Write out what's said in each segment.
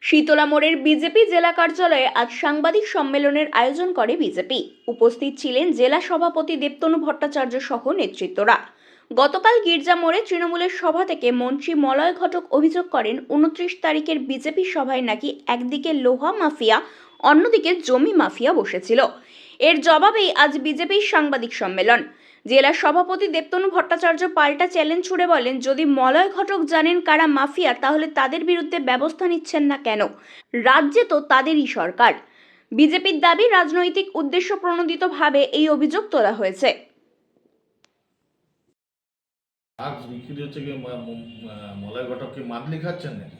শীতলা মোড়ের বিজেপি জেলা কার্যালয়ে আজ সাংবাদিক সম্মেলনের আয়োজন করে বিজেপি। উপস্থিত ছিলেন জেলা সভাপতি দেবতনু ভট্টাচার্য সহ নেতৃত্বরা। গতকাল গির্জা মোড়ে তৃণমূলের সভা থেকে মন্ত্রী মলয় ঘটক অভিযোগ করেন 29 তারিখের বিজেপি সভায় নাকি একদিকে লোহা মাফিয়া অন্যদিকে জমি মাফিয়া বসেছিল। এর জবাবেই আজ বিজেপির সাংবাদিক সম্মেলন। জেলা সভাপতি দেবতনু ভট্টাচার্য পাল্টা চ্যালেঞ্জ ছুড়ে বলেন, যদি মলয় ঘটক জানেন কারা মাফিয়া তাহলে তাদের বিরুদ্ধে ব্যবস্থা নিচ্ছেন না কেন? রাজ্যে তো তাদেরই সরকার। বিজেপির দাবি, রাজনৈতিক উদ্দেশ্য প্রণোদিতভাবে এই অভিযোগ তোলা হয়েছে। আজ বিক্রি হচ্ছে কি মলয় ঘটক কি মাদলি খাচ্ছেন নাকি?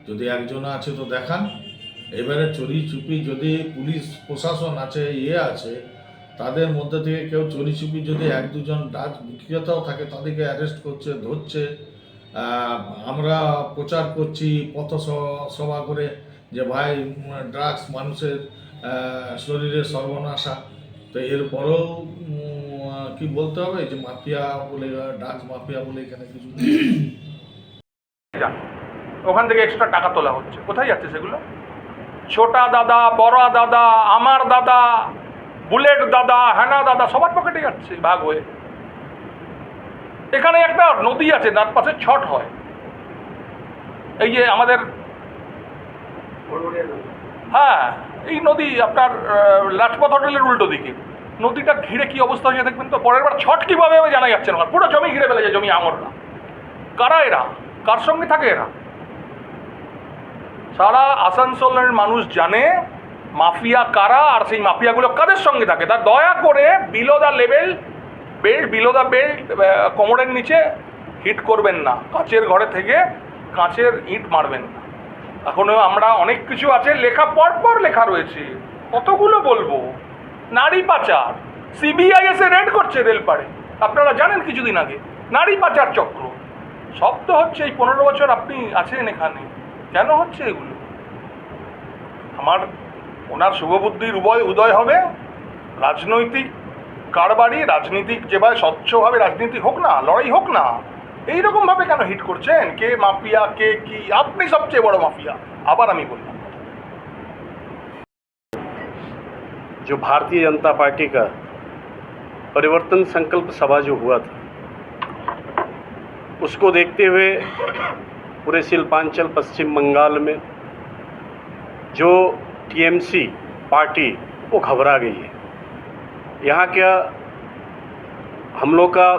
যদি একজন আছে তো দেখান। এবারে চুরি চুপি যদি পুলিশ প্রশাসন আছে, আছে, তাদের মধ্যে থেকে কেউ চুরি চুপি যদি এক দুজন ড্রাগস বিক্রেতাও থাকে, তাদেরকে অ্যারেস্ট করছে, ধরছে। আমরা প্রচার করছি পথ সভা করে যে ভাই ড্রাগস মানুষের শরীরে সর্বনাশা। তো এরপরেও কি বলতে হবে যে মাফিয়া বলে, ড্রাগস মাফিয়া বলে এখানে কিছু ওখান থেকে এক্সট্রা টাকা তোলা হচ্ছে। কোথায় যাচ্ছে সেগুলো? ছোটা দাদা, বড়া দাদা, আমার দাদা, বুলেট দাদা, হ্যানা দাদা, সবার পকেটে যাচ্ছে ভাগ হয়ে। এখানে একটা নদী আছে, তার পাশে ছট হয়। এই যে আমাদের, হ্যাঁ, এই নদী আপনার লাজপত হোটেলের উল্টো দিকে নদীটা ঘিরে কি অবস্থা হয়েছে দেখবেন তো। পরের বার ছট কীভাবে হবে জানা যাচ্ছে না। পুরো জমি ঘিরে ফেলেছে, জমি আমররা। কারা এরা? কার সঙ্গে থাকে এরা? সারা আসানসোলের মানুষ জানে মাফিয়া কারা, আর সেই মাফিয়াগুলো কাদের সঙ্গে থাকে। তার দয়া করে below the belt, below the belt, কোমরের নিচে হিট করবেন না। কাঁচের ঘরে থেকে কাঁচের ইট মারবেন না। এখনও আমরা অনেক কিছু আছে, লেখা পরপর লেখা রয়েছে, কতগুলো বলবো। নারী পাচার, সিবিআই এসে রেড করছে রেলপাড়ে, আপনারা জানেন কিছুদিন আগে। নারী পাচার চক্র সব তো হচ্ছে। এই 15 বছর আপনি আছেন এখানে, কেন হচ্ছে এগুলো? আমার ওনার শুভবুদ্ধির উদয় হবে। রাজনৈতিক কারবারি, রাজনীতিক যেভাবে স্বচ্ছভাবে রাজনীতি হোক না, লড়াই হোক না, এইরকমভাবে কেন হিট করছেন? কে মাফিয়া, কে কি? আপনি সবচেয়ে বড় মাফিয়া। আবার আমি বললাম, जो भारतीय जनता पार्टी का परिवर्तन संकल्प सभा जो हुआ था, उसको देखते हुए पूरे शिल्पांचल पश्चिम बंगाल में जो टीएमसी पार्टी वो घबरा गई है। यहाँ क्या हम लोग का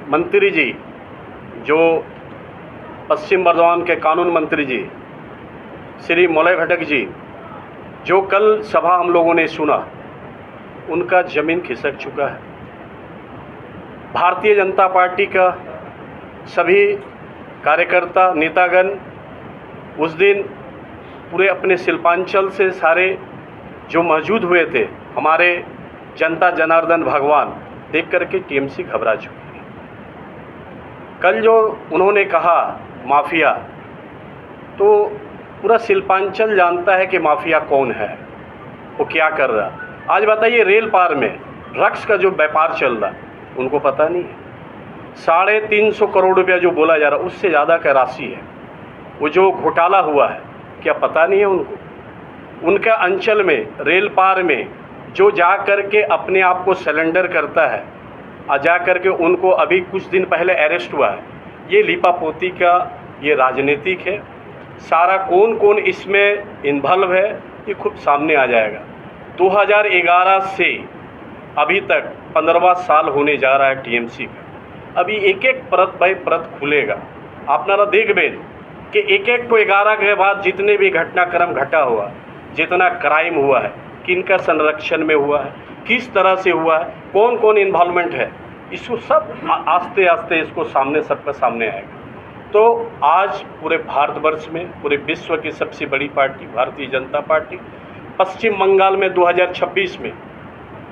मंत्री जी, जो पश्चिम बर्धमान के कानून मंत्री जी श्री मलय घटक जी, जो कल सभा हम लोगों ने सुना, उनका ज़मीन खिसक चुका है। भारतीय जनता पार्टी का सभी कार्यकर्ता नेतागण उस दिन पूरे अपने शिल्पांचल से सारे जो मौजूद हुए थे, हमारे जनता जनार्दन भगवान देख करके टीएमसी घबरा चुकी है। कल जो उन्होंने कहा माफिया, तो पूरा शिल्पांचल जानता है कि माफिया कौन है, वो क्या कर रहा। आज बताइए, रेल पार में ड्रग्स का जो व्यापार चल रहा, उनको पता नहीं है। 350 करोड़ रुपया जो बोला जा रहा, उससे ज़्यादा का राशि है। वो जो घोटाला हुआ है, क्या पता नहीं है उनको? उनका अंचल में, रेल पार में जो जा कर के अपने आप को सरेंडर करता है, और जा कर के उनको अभी कुछ दिन पहले अरेस्ट हुआ है, ये लीपापोती का ये राजनीतिक है। सारा कौन कौन इसमें इन्वॉल्व है, ये खूब सामने आ जाएगा। 2011 से अभी तक 15वां साल होने जा रहा है टीएमसी का। अभी एक एक परत बाई परत खुलेगा। आपनारा देखबेन कि एक एक को 11 के बाद जितने भी घटनाक्रम घटा हुआ, जितना क्राइम हुआ है, किनका संरक्षण में हुआ है, किस तरह से हुआ है, कौन कौन इन्वॉल्वमेंट है, इसको सब आस्ते आस्ते इसको सामने, सबका सामने आएगा। तो आज पूरे भारतवर्ष में, पूरे विश्व की सबसे बड़ी पार्टी भारतीय जनता पार्टी पश्चिम बंगाल में 2026 में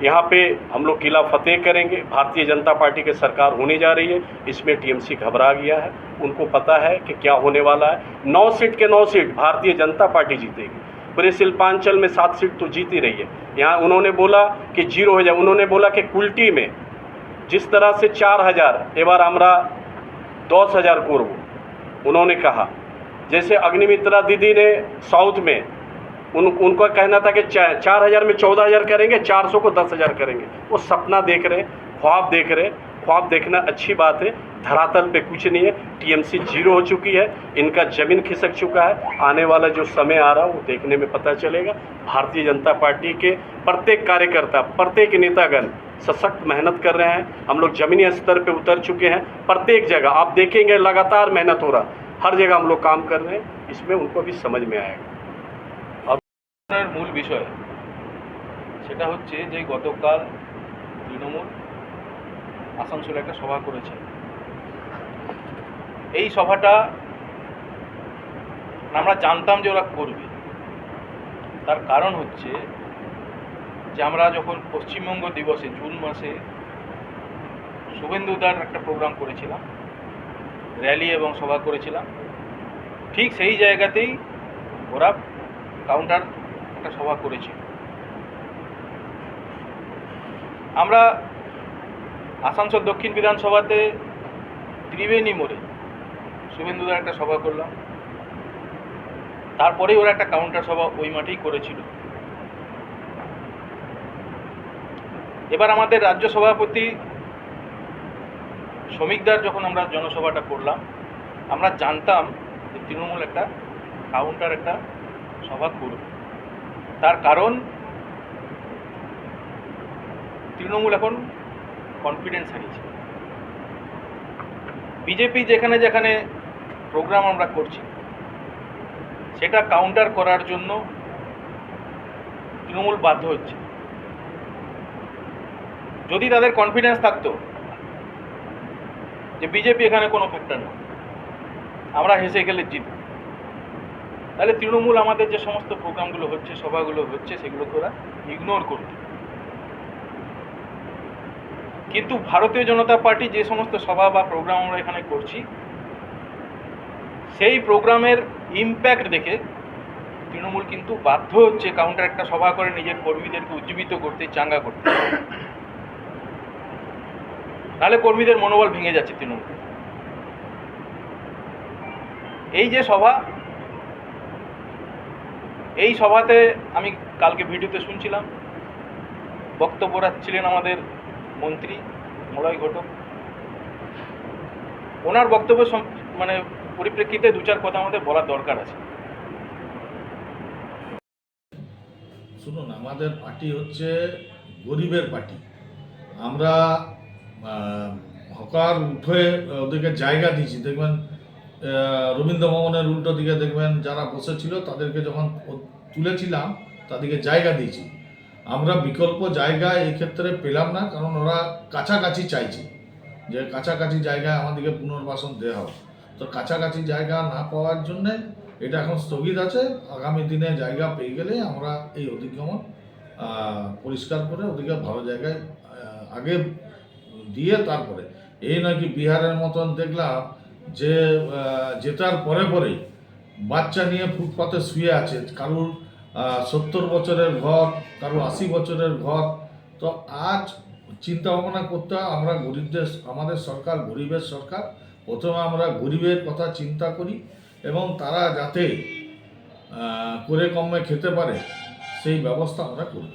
यहाँ पे हम लोग किला फतेह करेंगे। भारतीय जनता पार्टी की सरकार होने जा रही है। इसमें टीएमसी घबरा गया है, उनको पता है कि क्या होने वाला है। 9 सीट के 9 सीट भारतीय जनता पार्टी जीतेगी। पूरे शिल्पांचल में 7 सीट तो जीती रही है। यहाँ उन्होंने बोला कि 0 हो जाए। उन्होंने बोला कि कुल्टी में जिस तरह से 4000 এবার আমরা 10,000 করব, उन्होंने कहा जैसे अग्निमित्रा दीदी ने साउथ में उनका कहना था कि 4,000 में 14,000 करेंगे, 400 को 10,000 करेंगे। वो सपना देख रहे, ख्वाब देख रहे। ख्वाब देखना अच्छी बात है, धरातल पे कुछ नहीं है। टीएमसी जीरो हो चुकी है, इनका ज़मीन खिसक चुका है। आने वाला जो समय आ रहा है वो देखने में पता चलेगा। भारतीय जनता पार्टी के प्रत्येक कार्यकर्ता, प्रत्येक नेतागण सशक्त मेहनत कर रहे हैं। हम लोग ज़मीनी स्तर पे उतर चुके हैं। प्रत्येक जगह आप देखेंगे लगातार मेहनत हो रहा, हर जगह हम लोग काम कर रहे हैं। इसमें उनको भी समझ में आएगा। মূল বিষয় সেটা হচ্ছে যে গতকাল তৃণমূল আসানসোলে একটা সভা করেছে। এই সভাটা আমরা জানতাম যে ওরা করবে। তার কারণ হচ্ছে যে আমরা যখন পশ্চিমবঙ্গ দিবসে জুন মাসে শুভেন্দুদার একটা প্রোগ্রাম করেছিলাম, র্যালি এবং সভা করেছিলাম, ঠিক সেই জায়গাতেই ওরা কাউন্টার একটা সভা করেছি। আমরা আসানসোল দক্ষিণ বিধানসভাতে ত্রিবেণী মোড়ে শুভেন্দুদার একটা সভা করলাম, তারপরেই ওরা একটা কাউন্টার সভা ওই মাঠেই করেছিল। এবার আমাদের রাজ্য সভাপতি শ্রমিকদার যখন আমরা জনসভাটা করলাম, আমরা জানতাম যে তৃণমূল একটা কাউন্টার একটা সভা করবে। তার কারণ তৃণমূল এখন কনফিডেন্স হারিয়েছে। বিজেপি যেখানে যেখানে প্রোগ্রাম আমরা করছি সেটা কাউন্টার করার জন্য তৃণমূল বাধ্য হচ্ছে। যদি তাদের কনফিডেন্স থাকতো যে বিজেপি এখানে কোনো ফ্যাক্টর না, আমরা হেসে গেলে জিতব, তাহলে তৃণমূল আমাদের যে সমস্ত প্রোগ্রামগুলো হচ্ছে, সভাগুলো হচ্ছে, সেগুলোকে ওরা ইগনোর করত। কিন্তু ভারতীয় জনতা পার্টি যে সমস্ত সভা বা প্রোগ্রাম আমরা এখানে করছি, সেই প্রোগ্রামের ইম্প্যাক্ট দেখে তৃণমূল কিন্তু বাধ্য হচ্ছে কাউন্টার একটা সভা করে নিজের কর্মীদেরকে উজ্জীবিত করতে, চাঙ্গা করতে। তাহলে কর্মীদের মনোবল ভেঙে যাচ্ছে তৃণমূল। এই যে সভা, এই সভাতে আমি কালকে ভিডিওতে শুনছিলাম, বক্তব্য রাখছিলেন আমাদের মন্ত্রী মলয় ঘটক। ওনার বক্তব্য মানে পরিপ্রেক্ষিতে দু চার কথা আমাদের বলার দরকার আছে। শুনুন, আমাদের পার্টি হচ্ছে গরিবের পার্টি। আমরা হকার উঠে ওদেরকে জায়গা দিয়েছি। দেখবেন রবীন্দ্র ভবনের উল্টো দিকে দেখবেন যারা বসেছিল তাদেরকে যখন তুলেছিলাম তাদেরকে জায়গা দিয়েছি। আমরা বিকল্প জায়গা এই ক্ষেত্রে পেলাম না, কারণ ওরা কাছাকাছি চাইছে যে কাছাকাছি জায়গায় আমাদেরকে পুনর্বাসন দেওয়া হবে। তো কাছাকাছি জায়গা না পাওয়ার জন্যে এটা এখন স্থগিত আছে। আগামী দিনে জায়গা পেয়ে গেলে আমরা এই অধিগমন পরিষ্কার করে ওদিকে ভালো জায়গায় আগে দিয়ে তারপরে, এই নয় কি বিহারের মতন দেখলাম যে জেতার পরে পরেই বাচ্চা নিয়ে ফুটপাতে শুয়ে আছে, কারুর 70 বছরের ঘর, কারুর 80 বছরের ঘর। তো আজ চিন্তা ভাবনা করতে হয়, আমরা গরিবদের, আমাদের সরকার গরিবের সরকার। প্রথমে আমরা গরিবের কথা চিন্তা করি এবং তারা যাতে করে কমে খেতে পারে সেই ব্যবস্থা আমরা করি।